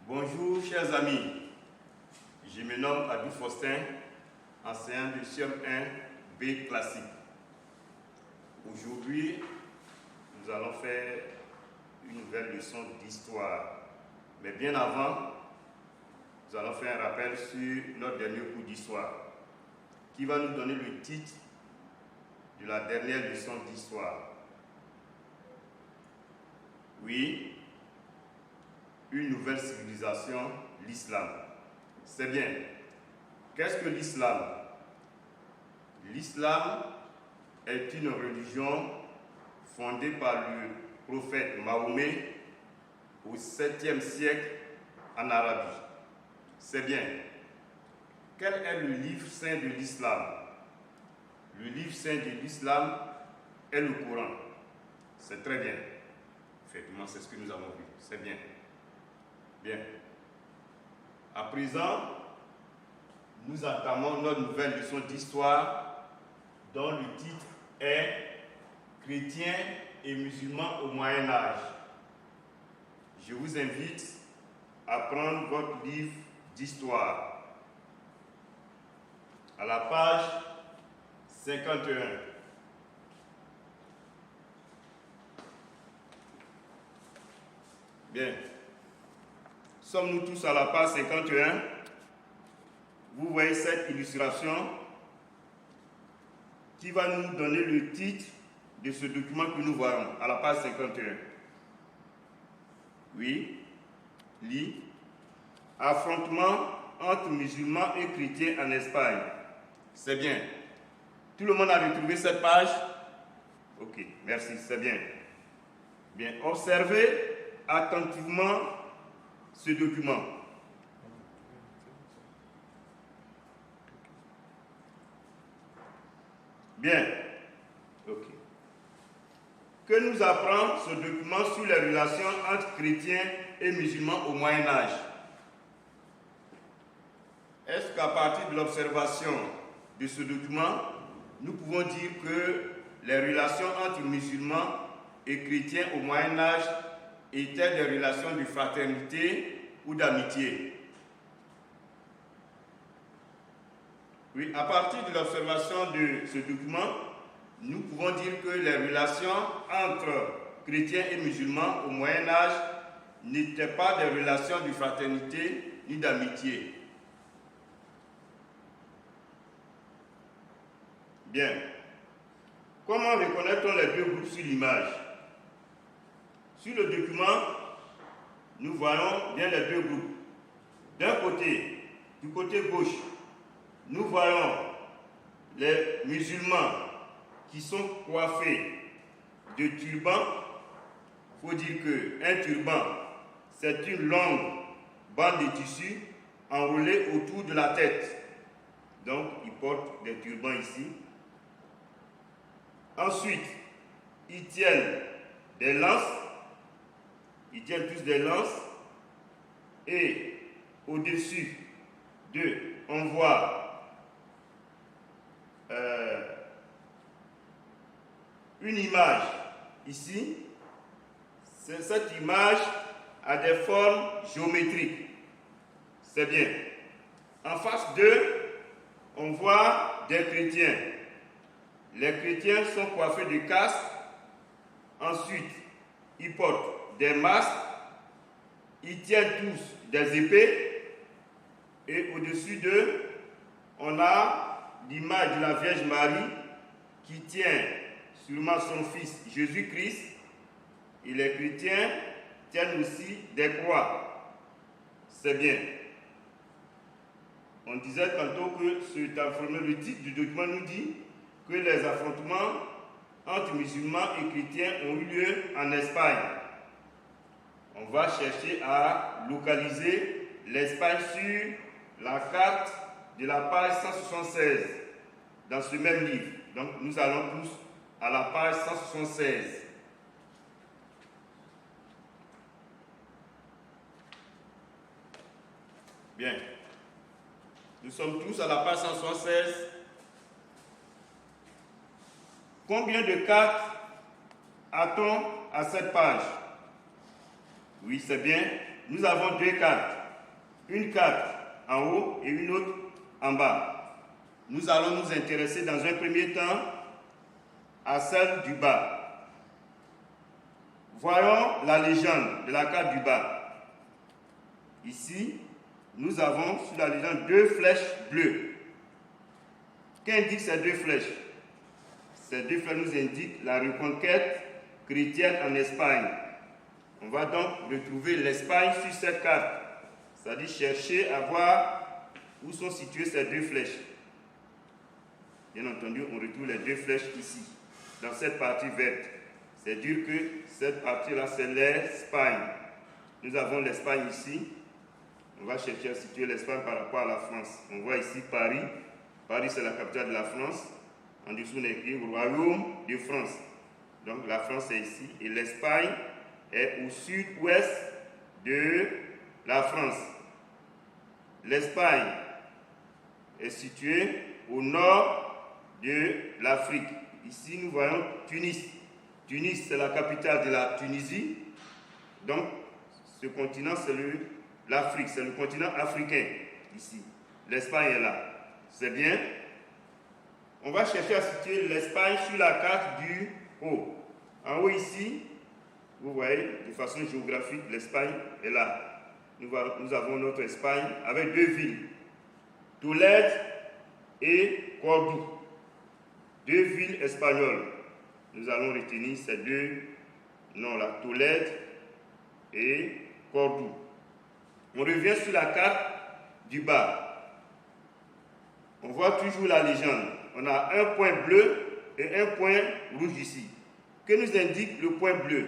Bonjour chers amis, je me nomme Abdou Faustin, enseignant de CM1 B classique. Aujourd'hui, nous allons faire une nouvelle leçon d'histoire. Mais bien avant, nous allons faire un rappel sur notre dernier cours d'histoire qui va nous donner le titre de la dernière leçon d'histoire. Oui, une nouvelle civilisation, l'islam. C'est bien. Qu'est-ce que l'islam? L'islam est une religion fondée par le prophète Mahomet au 7e siècle en Arabie. C'est bien. Quel est le livre saint de l'islam? Le livre saint de l'islam est le Coran. C'est très bien. Effectivement, c'est ce que nous avons vu. C'est bien. Bien. À présent, nous entamons notre nouvelle leçon d'histoire dont le titre est « Chrétiens et musulmans au Moyen-Âge ». Je vous invite à prendre votre livre d'histoire à la page 51. Bien. Sommes-nous tous à la page 51? Vous voyez cette illustration qui va nous donner le titre de ce document que nous voyons à la page 51. Oui, lis. Affrontement entre musulmans et chrétiens en Espagne. C'est bien. Tout le monde a retrouvé cette page? Ok, merci, c'est bien. Bien, observez attentivement ce document. Bien. Ok. Que nous apprend ce document sur les relations entre chrétiens et musulmans au Moyen-Âge? Est-ce qu'à partir de l'observation de ce document, nous pouvons dire que les relations entre musulmans et chrétiens au Moyen-Âge étaient des relations de fraternité ou d'amitié? Oui, à partir de l'observation de ce document, nous pouvons dire que les relations entre chrétiens et musulmans au Moyen-Âge n'étaient pas des relations de fraternité ni d'amitié. Bien. Comment reconnaît-on les deux groupes sur l'image? Sur le document, nous voyons bien les deux groupes. D'un côté, du côté gauche, nous voyons les musulmans qui sont coiffés de turbans. Il faut dire qu'un turban, c'est une longue bande de tissu enroulée autour de la tête. Donc, ils portent des turbans ici. Ensuite, ils tiennent des lances. Ils tiennent tous des lances. Et au-dessus d'eux, on voit une image ici. Cette image a des formes géométriques. C'est bien. En face d'eux, on voit des chrétiens. Les chrétiens sont coiffés de casques. Ensuite, ils portent des masques. Ils tiennent tous des épées. Et au-dessus d'eux, on a l'image de la Vierge Marie qui tient sûrement son fils Jésus-Christ. Et les chrétiens tiennent aussi des croix. C'est bien. On disait tantôt que le titre du document nous dit que les affrontements entre musulmans et chrétiens ont eu lieu en Espagne. On va chercher à localiser l'Espagne sur la carte de la page 176 dans ce même livre. Donc nous allons tous à la page 176. Bien. Nous sommes tous à la page 176. Combien de cartes a-t-on à cette page? Oui, c'est bien. nous avons deux cartes. Une carte en haut et une autre en bas. Nous allons nous intéresser dans un premier temps à celle du bas. Voyons la légende de la carte du bas. Ici, nous avons sur la légende deux flèches bleues. Qu'indiquent ces deux flèches? Ces deux flèches nous indiquent la reconquête chrétienne en Espagne. On va donc retrouver l'Espagne sur cette carte. C'est-à-dire chercher à voir où sont situées ces deux flèches. Bien entendu, on retrouve les deux flèches ici, dans cette partie verte. C'est-à-dire que cette partie-là, c'est l'Espagne. Nous avons l'Espagne ici. On va chercher à situer l'Espagne par rapport à la France. On voit ici Paris. Paris, c'est la capitale de la France. En dessous, on écrit Royaume de France. Donc la France est ici. Et l'Espagne est au sud-ouest de la France. L'Espagne est située au nord de l'Afrique. Ici, nous voyons Tunis. Tunis, c'est la capitale de la Tunisie. Donc, ce continent, c'est l'Afrique, c'est le continent africain, ici. L'Espagne est là. C'est bien. On va chercher à situer l'Espagne sur la carte du haut. En haut, ici, vous voyez, de façon géographique, l'Espagne est là. Nous avons notre Espagne avec deux villes, Tolède et Cordoue. Deux villes espagnoles. Nous allons retenir ces deux noms-là, Tolède et Cordoue. On revient sur la carte du bas. On voit toujours la légende. On a un point bleu et un point rouge ici. Que nous indique le point bleu?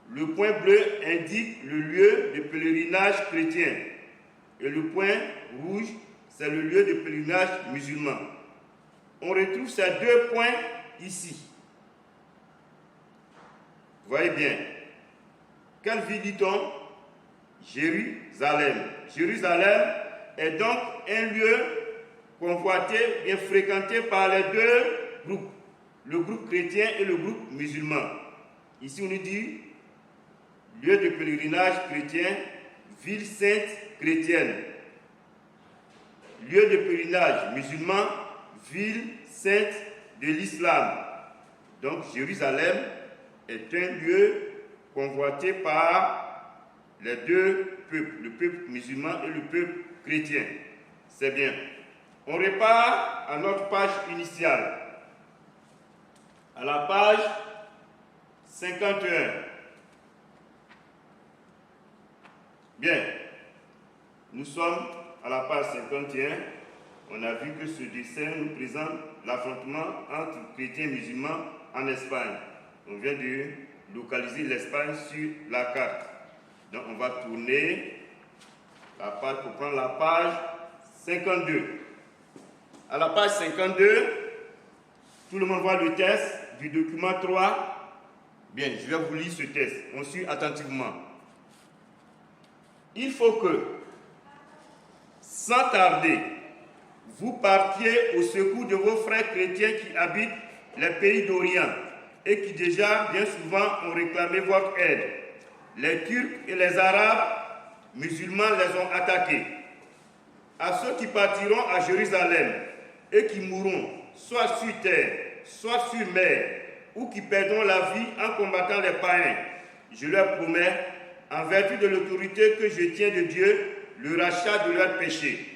Le point bleu indique le lieu de pèlerinage chrétien. Et le point rouge, c'est le lieu de pèlerinage musulman. On retrouve ces deux points ici. Vous voyez bien. Quelle ville dit-on? Jérusalem. Jérusalem est donc un lieu convoité, bien fréquenté par les deux groupes, le groupe chrétien et le groupe musulman. Ici, on nous dit lieu de pèlerinage chrétien, ville sainte chrétienne. Lieu de pèlerinage musulman, ville sainte de l'islam. Donc, Jérusalem est un lieu convoité par les deux peuples, le peuple musulman et le peuple chrétien. C'est bien. On repart à notre page initiale. À la page 51. Bien. Nous sommes à la page 51. On a vu que ce dessin nous présente l'affrontement entre chrétiens et musulmans en Espagne. On vient de localiser l'Espagne sur la carte. Donc on va tourner la page pour prendre la page 52. À la page 52, tout le monde voit le test du document 3. Bien, je vais vous lire ce test. On suit attentivement. Il faut que, sans tarder, vous partiez au secours de vos frères chrétiens qui habitent les pays d'Orient et qui déjà, bien souvent, ont réclamé votre aide. Les Turcs et les Arabes musulmans les ont attaqués. À ceux qui partiront à Jérusalem et qui mourront, soit sur terre, soit sur mer, ou qui perdront la vie en combattant les païens, je leur promets, en vertu de l'autorité que je tiens de Dieu, le rachat de leurs péchés.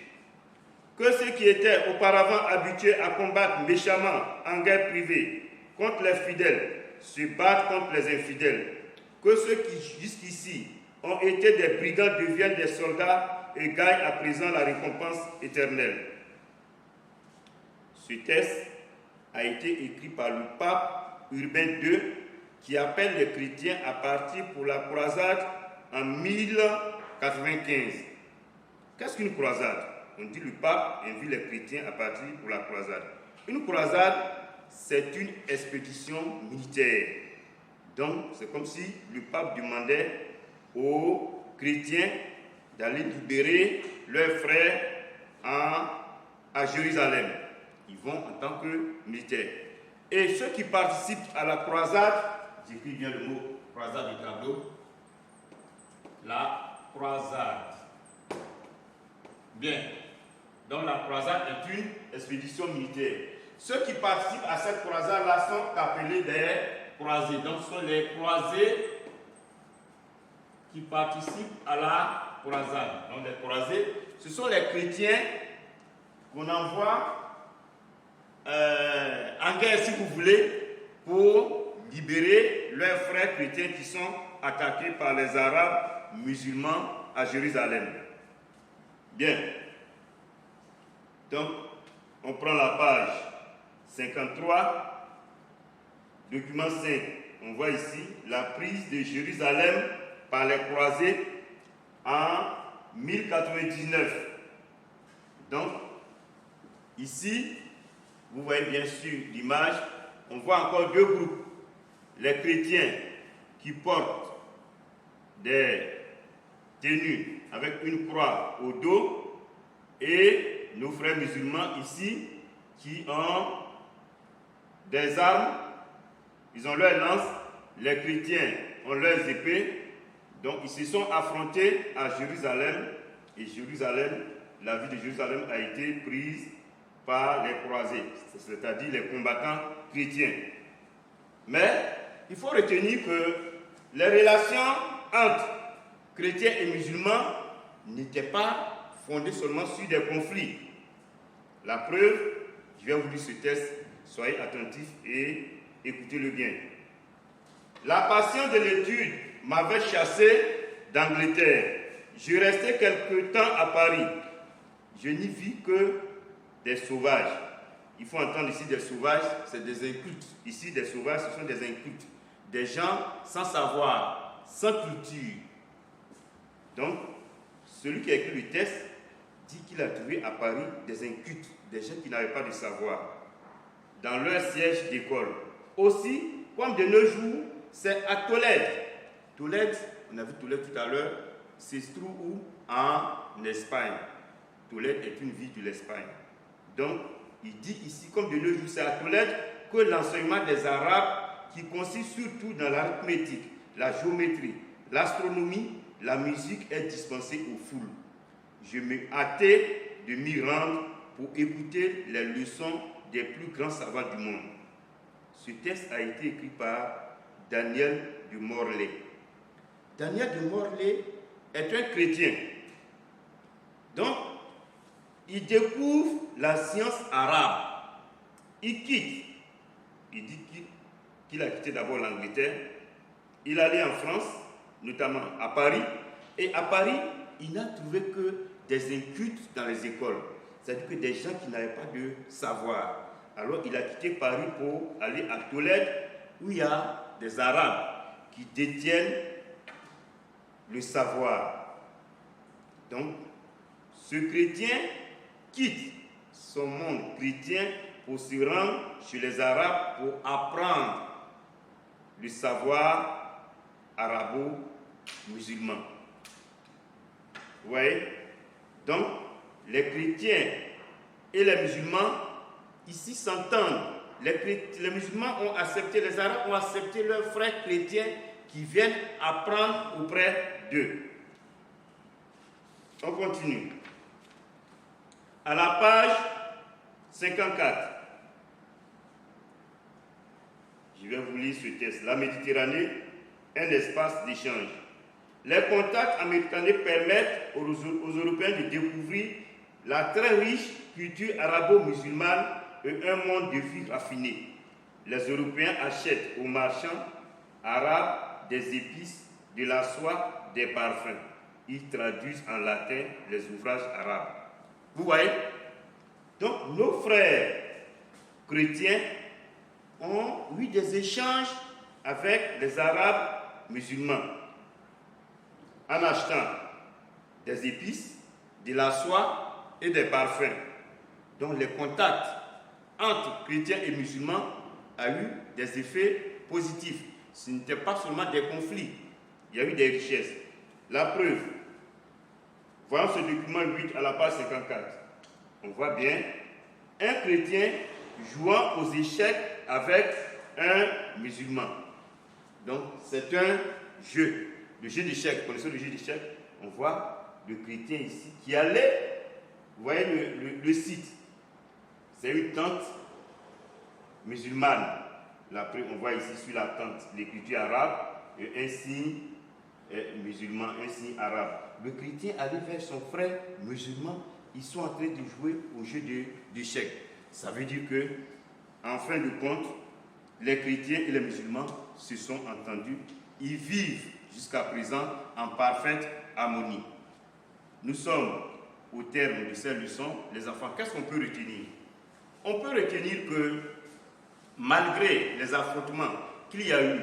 Que ceux qui étaient auparavant habitués à combattre méchamment en guerre privée contre les fidèles se battent contre les infidèles. Que ceux qui jusqu'ici ont été des brigands deviennent des soldats et gagnent à présent la récompense éternelle. Ce texte a été écrit par le pape Urbain II qui appelle les chrétiens à partir pour la croisade en 1095. Qu'est-ce qu'une croisade? On dit le pape invite les chrétiens à partir pour la croisade. Une croisade, c'est une expédition militaire. Donc, c'est comme si le pape demandait aux chrétiens d'aller libérer leurs frères à Jérusalem. Ils vont en tant que militaires. Et ceux qui participent à la croisade, j'écris bien le mot croisade du tableau, la croisade. Bien. Donc la croisade est une expédition militaire. Ceux qui participent à cette croisade-là sont appelés des croisés. Donc ce sont les croisés qui participent à la croisade. Donc les croisés, ce sont les chrétiens qu'on envoie en guerre, si vous voulez, pour libérer leurs frères chrétiens qui sont attaqués par les Arabes musulmans à Jérusalem. Bien. Donc, on prend la page 53, document 5. On voit ici la prise de Jérusalem par les croisés en 1099. Donc, ici, vous voyez bien sûr l'image, on voit encore deux groupes. Les chrétiens qui portent des tenues avec une croix au dos et nos frères musulmans ici qui ont des armes, ils ont leurs lances, les chrétiens ont leurs épées, donc ils se sont affrontés à Jérusalem et Jérusalem, la ville de Jérusalem a été prise par les croisés, c'est-à-dire les combattants chrétiens. Mais il faut retenir que les relations entre chrétiens et musulmans n'étaient pas fondées seulement sur des conflits. La preuve, je vais vous lire ce texte, soyez attentifs et écoutez-le bien. La passion de l'étude m'avait chassé d'Angleterre. Je restais quelque temps à Paris. Je n'y vis que des sauvages. Il faut entendre ici des sauvages, c'est des incultes. Ici, des sauvages, ce sont des incultes. Des gens sans savoir, sans culture. Donc, celui qui a écrit le texte dit qu'il a trouvé à Paris des incultes, des gens qui n'avaient pas de savoir, dans leur siège d'école. Aussi, comme de nos jours, c'est à Tolède. Tolède, on a vu Tolède tout à l'heure, se trouve où? En Espagne. Tolède est une ville de l'Espagne. Donc, il dit ici, comme de nos jours, c'est à Tolède que l'enseignement des Arabes, qui consiste surtout dans l'arithmétique, la géométrie, l'astronomie, la musique, est dispensé aux foules. Je me hâtais de m'y rendre pour écouter les leçons des plus grands savants du monde. Ce texte a été écrit par Daniel de Morlaix. Daniel de Morlaix est un chrétien. Donc, il découvre la science arabe. Il quitte. Il dit qu'il a quitté d'abord l'Angleterre. Il allait en France, notamment à Paris. Et à Paris, il n'a trouvé que des incultes dans les écoles. C'est-à-dire que des gens qui n'avaient pas de savoir. Alors, il a quitté Paris pour aller à Tolède, où il y a des Arabes qui détiennent le savoir. Donc, ce chrétien quitte son monde chrétien pour se rendre chez les Arabes pour apprendre le savoir arabo-musulman. Vous voyez? Donc, les chrétiens et les musulmans ici s'entendent. Les musulmans ont accepté, les Arabes ont accepté leurs frères chrétiens qui viennent apprendre auprès d'eux. On continue. À la page 54, je vais vous lire ce texte. La Méditerranée, un espace d'échange. Les contacts en Méditerranée permettent aux Européens de découvrir la très riche culture arabo-musulmane et un monde de vie raffiné. Les Européens achètent aux marchands arabes des épices, de la soie, des parfums. Ils traduisent en latin les ouvrages arabes. Vous voyez? Donc, nos frères chrétiens ont eu des échanges avec les Arabes musulmans en achetant des épices, de la soie et des parfums. Donc, les contacts entre chrétiens et musulmans ont eu des effets positifs. Ce n'était pas seulement des conflits, il y a eu des richesses. La preuve, voyons ce document 8 à la page 54. On voit bien un chrétien jouant aux échecs avec un musulman. Donc, c'est un jeu. Le jeu d'échecs, vous connaissez le jeu d'échecs? on voit le chrétien ici qui allait, vous voyez le site, c'est une tente musulmane. Là, on voit ici sur la tente l'écriture arabe et un signe musulman, un signe arabe. Le chrétien allait vers son frère musulman, ils sont en train de jouer au jeu d'échecs. Ça veut dire que, en fin de compte, les chrétiens et les musulmans se sont entendus. Ils vivent jusqu'à présent en parfaite harmonie. Nous sommes au terme de cette leçon. Les enfants, qu'est-ce qu'on peut retenir? On peut retenir que malgré les affrontements qu'il y a eu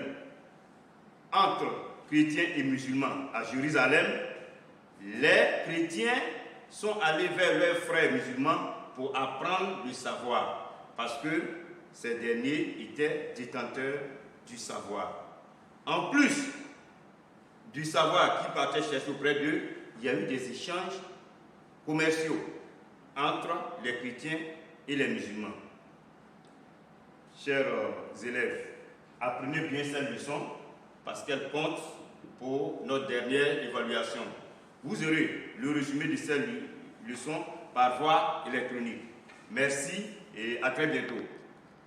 entre chrétiens et musulmans à Jérusalem, les chrétiens sont allés vers leurs frères musulmans pour apprendre le savoir, parce que ces derniers étaient détenteurs du savoir. En plus du savoir qu'ils partaient chercher auprès d'eux, il y a eu des échanges commerciaux entre les chrétiens et les musulmans. Chers élèves, apprenez bien cette leçon parce qu'elle compte pour notre dernière évaluation. Vous aurez le résumé de cette leçon par voie électronique. Merci et à très bientôt.